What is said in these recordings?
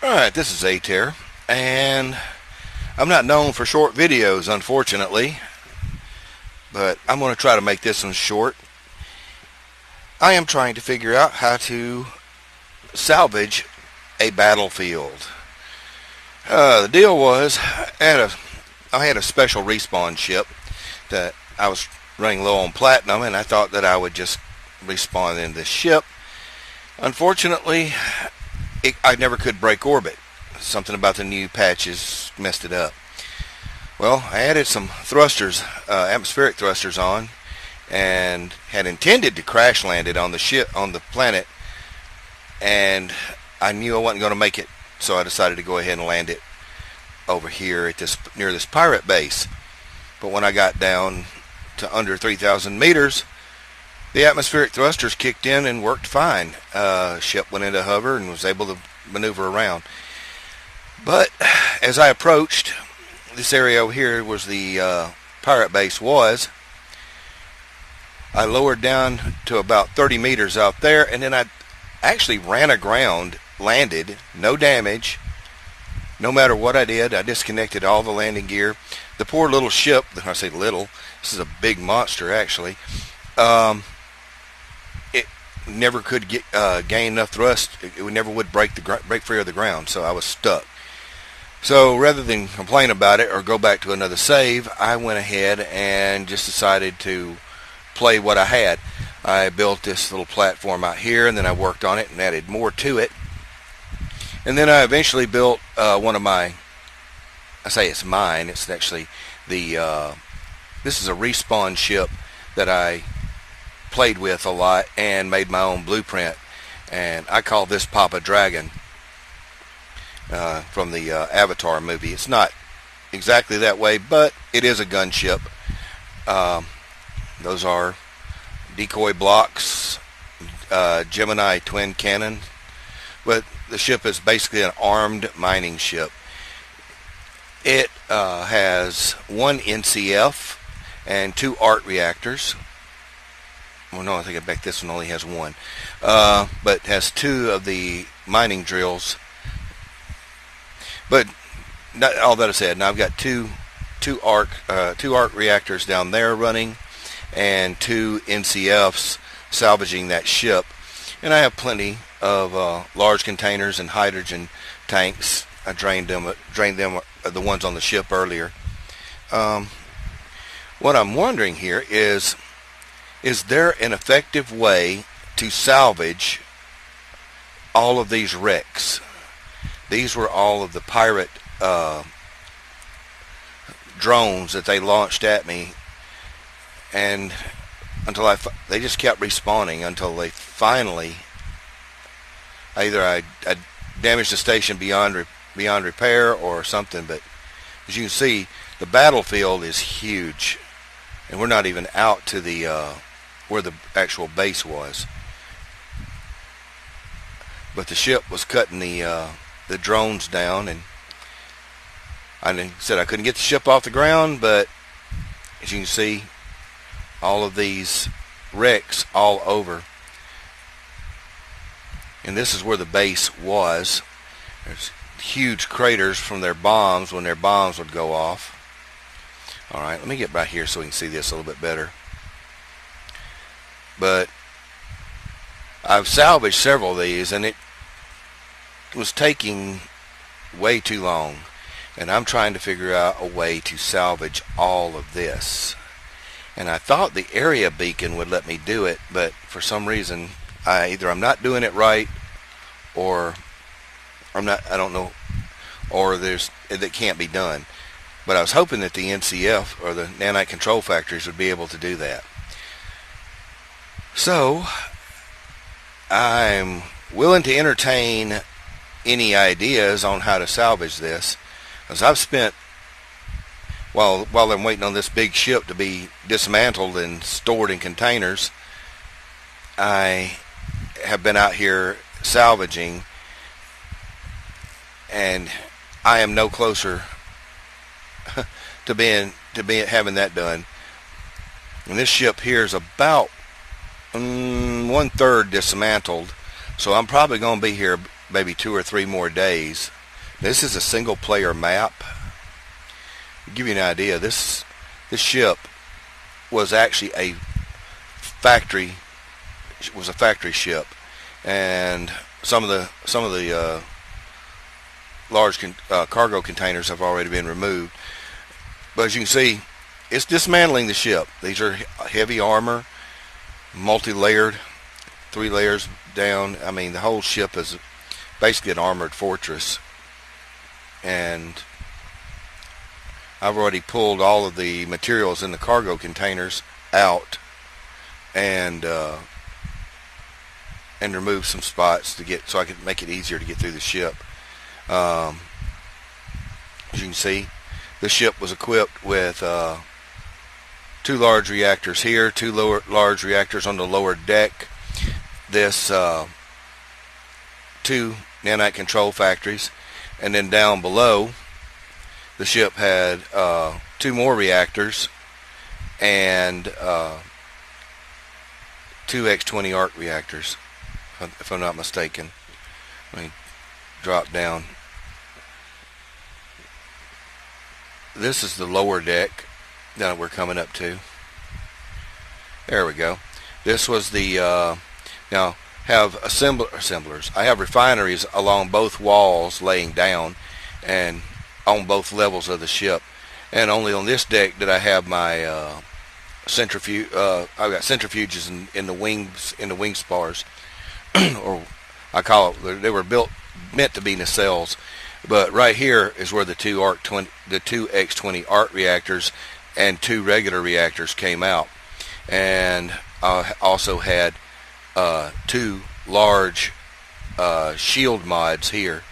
Alright, this is A-Tear, and I'm not known for short videos, unfortunately, but I'm going to try to make this one short. I am trying to figure out how to salvage a battlefield. The deal was, I had a special respawn ship that I was running low on platinum, and I thought that I would just respawn in this ship. Unfortunately, I never could break orbit. Something about the new patches messed it up. Well, I added some thrusters, atmospheric thrusters on, and had intended to crash land it on the ship, on the planet, and I knew I wasn't going to make it, so I decided to go ahead and land it over here at this near this pirate base. But when I got down to under 3,000 meters, the atmospheric thrusters kicked in and worked fine. Ship went into hover and was able to maneuver around. But as I approached, this area over here was the pirate base was. I lowered down to about 30 meters out there, and then I actually ran aground, landed, no damage. No matter what I did, I disconnected all the landing gear. The poor little ship, I say little, this is a big monster actually, it never could gain enough thrust. It never would break free of the ground, so I was stuck. So rather than complain about it or go back to another save, I went ahead and just decided to play what I had. I built this little platform out here, and then I worked on it and added more to it. And then I eventually built one of my, I say it's mine, it's actually the, this is a respawn ship that I played with a lot and made my own blueprint. And I call this Papa Dragon from the Avatar movie. It's not exactly that way, but it is a gunship. Those are decoy blocks, Gemini twin cannon. But the ship is basically an armed mining ship. It has one NCF and 2 ARC reactors. Well, no, I think this one only has one. But has 2 of the mining drills. But not all that I said. Now I've got two ARC reactors down there running, and 2 NCFs salvaging that ship. And I have plenty of large containers and hydrogen tanks. I drained them, the ones on the ship earlier. What I'm wondering here is there an effective way to salvage all of these wrecks? These were all of the pirate drones that they launched at me, and until they just kept respawning until they finally, either I damaged the station beyond repair or something. But as you can see, the battlefield is huge, and we're not even out to the where the actual base was. But the ship was cutting the drones down, and I said I couldn't get the ship off the ground. But as you can see, all of these wrecks all over. And this is where the base was. There's huge craters from their bombs when their bombs would go off. Alright, let me get back here so we can see this a little bit better. But I've salvaged several of these, and it was taking way too long. And I'm trying to figure out a way to salvage all of this. And I thought the area beacon would let me do it, but for some reason either I'm not doing it right, or I don't know, or it can't be done. But I was hoping that the NCF or the nanite control factories would be able to do that. So I'm willing to entertain any ideas on how to salvage this, because I've spent, while I'm waiting on this big ship to be dismantled and stored in containers, I have been out here salvaging, and I am no closer to having that done. And this ship here is about 1/3 dismantled, so I'm probably going to be here maybe 2 or 3 more days. This is a single player map. To give you an idea, this ship was actually a factory ship, and some of the large cargo containers have already been removed. But as you can see, it's dismantling the ship. These are heavy armor, multi-layered, 3 layers down. I mean, the whole ship is basically an armored fortress. And I've already pulled all of the materials in the cargo containers out and removed some spots so I could make it easier to get through the ship. As you can see, the ship was equipped with 2 large reactors here, 2 large reactors on the lower deck. This 2 nanite control factories, and then down below the ship had 2 more reactors and 2 X-20 arc reactors, if I'm not mistaken. Let me drop down. This is the lower deck that we're coming up to. There we go. This was the now have assemblers. I have refineries along both walls laying down and on both levels of the ship, and only on this deck did I have my centrifuge. I've got centrifuges in the wings, in the wing spars, or I call it. They were meant to be nacelles, but right here is where the 2 X-20 arc reactors and 2 regular reactors came out, and I also had 2 large shield mods here,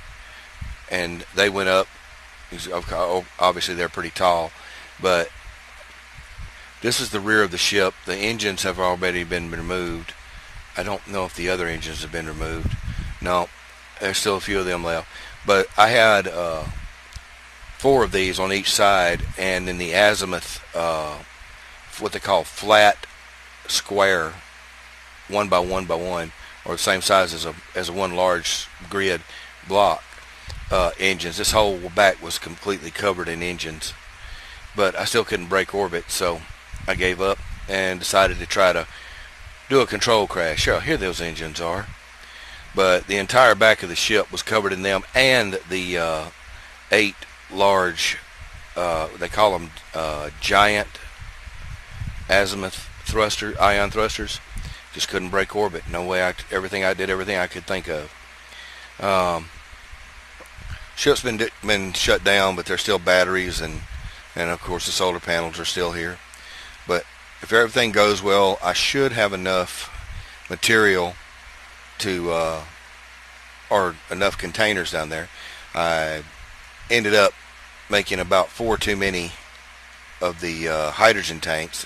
and they went up. Obviously they're pretty tall, but this is the rear of the ship. The engines have already been removed. I don't know if the other engines have been removed. No, there's still a few of them left, but I had 4 of these on each side, and in the azimuth, what they call flat square, 1 by 1 by 1, or the same size as a one large grid block engines. This whole back was completely covered in engines, but I still couldn't break orbit, so I gave up and decided to try to do a control crash. Sure, here those engines are, but the entire back of the ship was covered in them, and the 8 large, they call them giant azimuth ion thrusters. Just couldn't break orbit. No way. Everything I could think of. Ship's been shut down, but there's still batteries, and of course the solar panels are still here. But if everything goes well, I should have enough material to or enough containers down there. I ended up making about 4 too many of the hydrogen tanks.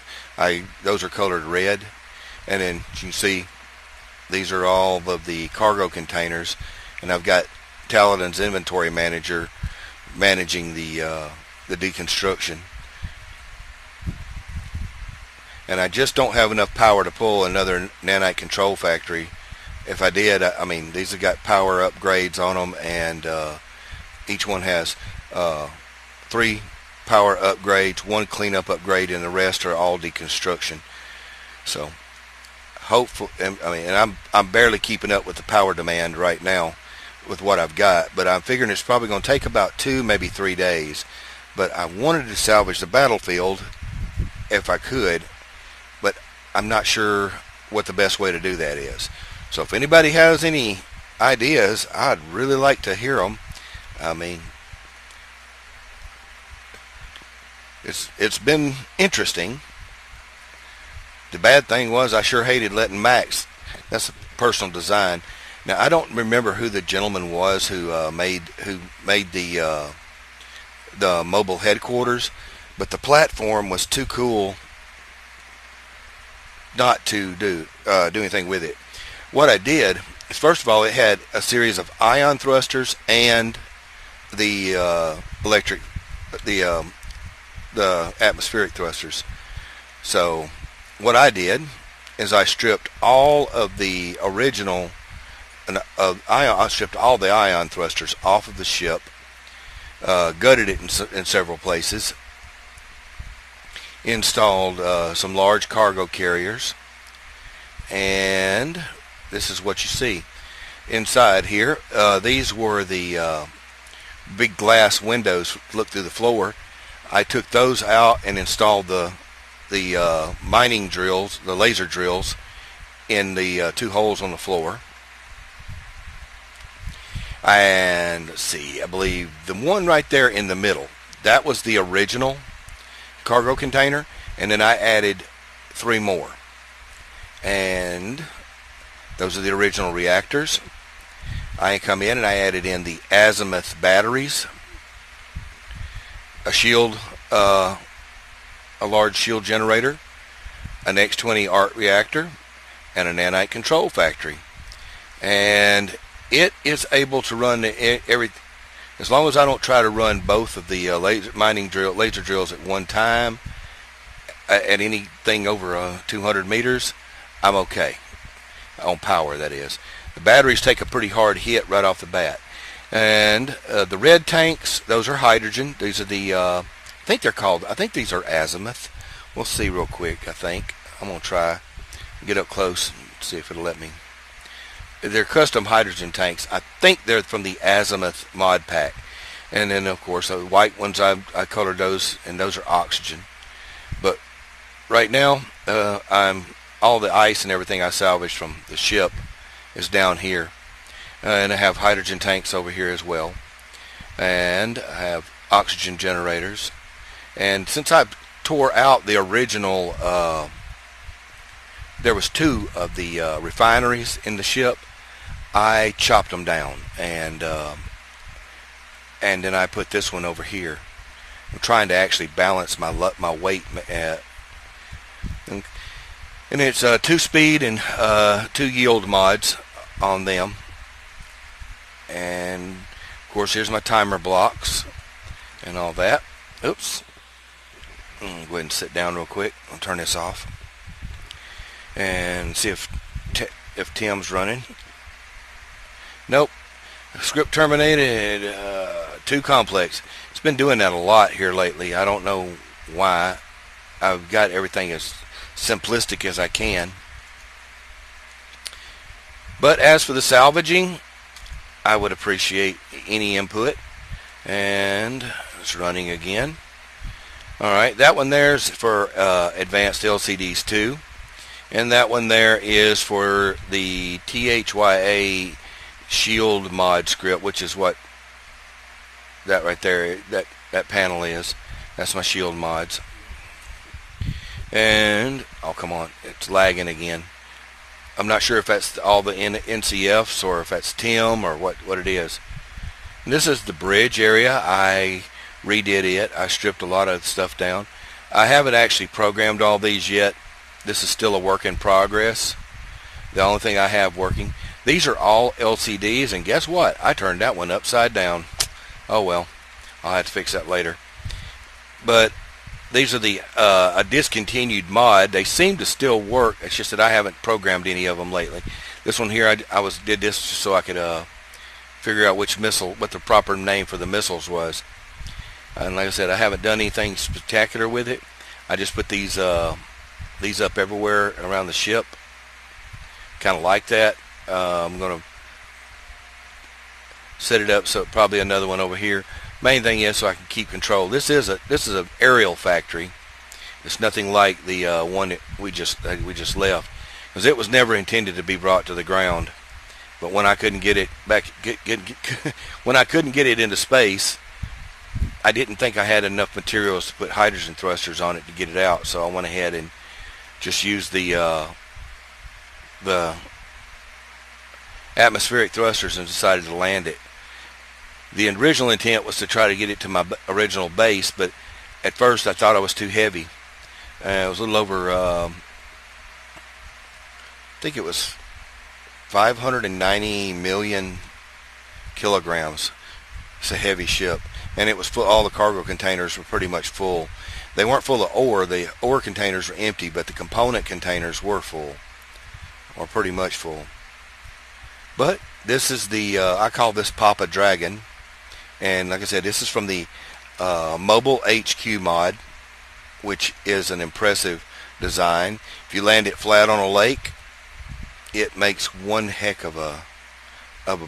Those are colored red, and then you can see these are all of the cargo containers, and I've got Taladin's inventory manager managing the deconstruction. And I just don't have enough power to pull another nanite control factory. If I did, I mean, these have got power upgrades on them, and each one has 3 power upgrades, 1 cleanup upgrade, and the rest are all deconstruction. So hopefully, and I'm barely keeping up with the power demand right now with what I've got, but I'm figuring it's probably going to take about 2, maybe 3 days. But I wanted to salvage the battlefield if I could, but I'm not sure what the best way to do that is. So if anybody has any ideas, I'd really like to hear them. I mean, it's been interesting. The bad thing was I sure hated letting Max. That's a personal design. Now I don't remember who the gentleman was who made the mobile headquarters, but the platform was too cool not to do anything with it. What I did is, first of all, it had a series of ion thrusters and the atmospheric thrusters. So what I did is I stripped all of the original I stripped all the ion thrusters off of the ship, gutted it in several places, installed some large cargo carriers, and this is what you see inside here. These were the big glass windows look through the floor. I took those out and installed the mining drills, the laser drills, in the 2 holes on the floor. And let's see, I believe the one right there in the middle, that was the original cargo container, and then I added 3 more, and those are the original reactors. I come in and I added in the azimuth batteries, a shield, a large shield generator, an X20 arc reactor, and a nanite control factory. And it is able to run every, as long as I don't try to run both of the laser drills at one time at anything over 200 meters, I'm okay on power, that is. The batteries take a pretty hard hit right off the bat. And the red tanks, those are hydrogen. These are the I think these are azimuth. We'll see real quick. I'm gonna try get up close and see if it'll let me. They're custom hydrogen tanks. I think they're from the azimuth mod pack. And then of course the white ones, I colored those, and those are oxygen. But right now all the ice and everything I salvaged from the ship is down here, and I have hydrogen tanks over here as well, and I have oxygen generators. And since I tore out the original, there was 2 of the refineries in the ship, I chopped them down, and then I put this one over here. I'm trying to actually balance my weight, and it's 2 speed and 2 yield mods on them. And of course here's my timer blocks and all that. Oops. Go ahead and sit down real quick. I'll turn this off and see if Tim's running. Nope. Script terminated. Too complex. It's been doing that a lot here lately. I don't know why. I've got everything as simplistic as I can. But as for the salvaging, I would appreciate any input. And it's running again. Alright, that one there's for advanced LCDs 2. And that one there is for the THYA shield mod script, which is what that right there, that panel is. That's my shield mods. And oh, come on, it's lagging again. I'm not sure if that's all the NCFs or if that's TIM or what it is. And this is the bridge area. I redid it. I stripped a lot of stuff down. I haven't actually programmed all these yet. This is still a work in progress. The only thing I have working, these are all LCDs, and guess what? I turned that one upside down. Oh well, I'll have to fix that later. But these are the a discontinued mod. They seem to still work. It's just that I haven't programmed any of them lately. This one here, I did this just so I could figure out which missile, what the proper name for the missiles was. And like I said, I haven't done anything spectacular with it. I just put these up everywhere around the ship. Kind of like that. I'm gonna set it up so probably another one over here. Main thing is so I can keep control. This is an aerial factory. It's nothing like the one that we just left, because it was never intended to be brought to the ground. But when I couldn't get it back, when I couldn't get it into space, I didn't think I had enough materials to put hydrogen thrusters on it to get it out. So I went ahead and just used the atmospheric thrusters and decided to land it. The original intent was to try to get it to my original base, but at first I thought I was too heavy. It was a little over, I think it was 590 million kilograms. It's a heavy ship, and it was full. All the cargo containers were pretty much full. They weren't full of ore. The ore containers were empty, but the component containers were full, or pretty much full. But this is the I call this Papa Dragon, and like I said, this is from the Mobile HQ mod, which is an impressive design. If you land it flat on a lake, it makes one heck of a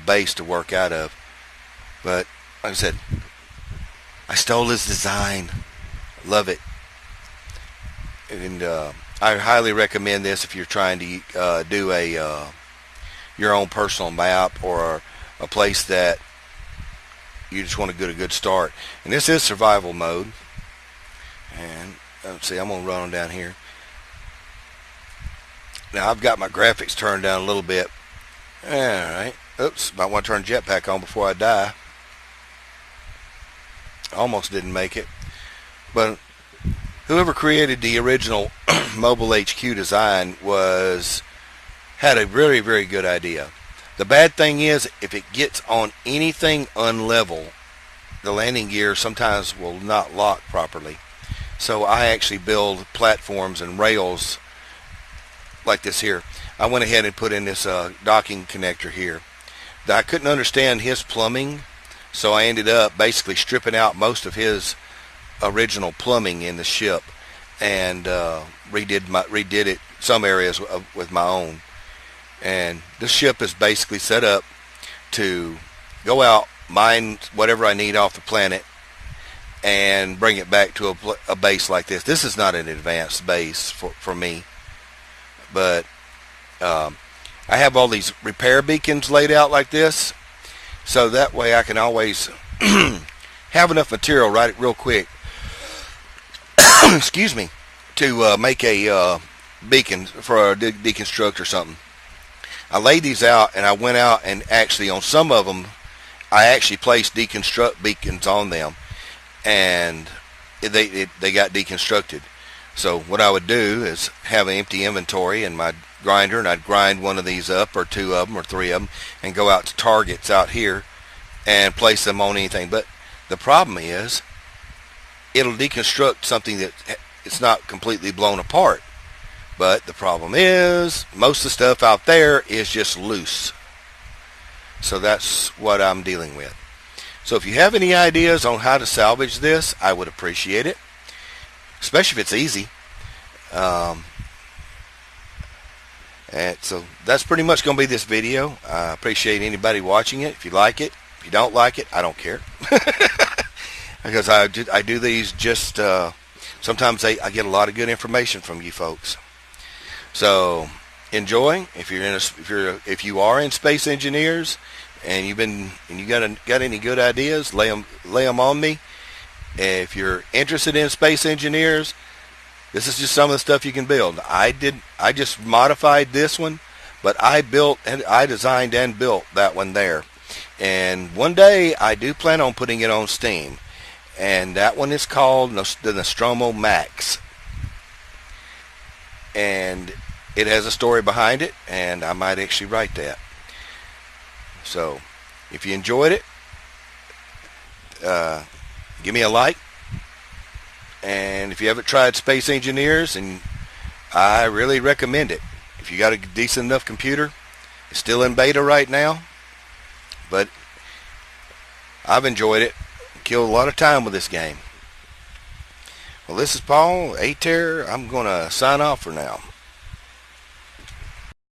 base to work out of. But like I said, I stole his design. Love it. And I highly recommend this if you're trying to do a your own personal map, or a place that you just want to get a good start. And this is survival mode. And let's see, I'm going to run on down here. Now I've got my graphics turned down a little bit. Alright. Oops, might want to turn jetpack on before I die. Almost didn't make it. But whoever created the original Mobile HQ design had a very, very good idea. The bad thing is, if it gets on anything unlevel, the landing gear sometimes will not lock properly. So I actually build platforms and rails like this here. I went ahead and put in this docking connector here. I couldn't understand his plumbing, so I ended up basically stripping out most of his original plumbing in the ship, and redid it some areas with my own. And this ship is basically set up to go out, mine whatever I need off the planet, and bring it back to a base like this. This is not an advanced base for me, but I have all these repair beacons laid out like this, so that way I can always have enough material right real quick excuse me, to make a beacon for a deconstruct or something. I laid these out, and I went out and actually on some of them I actually placed deconstruct beacons on them, and they got deconstructed. So what I would do is have an empty inventory in my grinder, and I'd grind one of these up, or two of them, or three of them, and go out to targets out here and place them on anything. But the problem is, it'll deconstruct something that it's not completely blown apart. But the problem is, most of the stuff out there is just loose. So that's what I'm dealing with. So if you have any ideas on how to salvage this, I would appreciate it, especially if it's easy. And so that's pretty much going to be this video. I appreciate anybody watching it. If you like it, if you don't like it, I don't care. Because I do these just sometimes I get a lot of good information from you folks. So enjoy. If you are in space engineers and you got any good ideas, lay them on me. If you're interested in space engineers, this is just some of the stuff you can build. I just modified this one, but I designed and built that one there. And one day I do plan on putting it on Steam. And that one is called the Nostromo Max. And it has a story behind it, and I might actually write that. So, if you enjoyed it, give me a like. And if you haven't tried Space Engineers, and I really recommend it. If you got a decent enough computer, it's still in beta right now, but I've enjoyed it. Killed a lot of time with this game. Well, this is Paul, A-Terror. I'm going to sign off for now.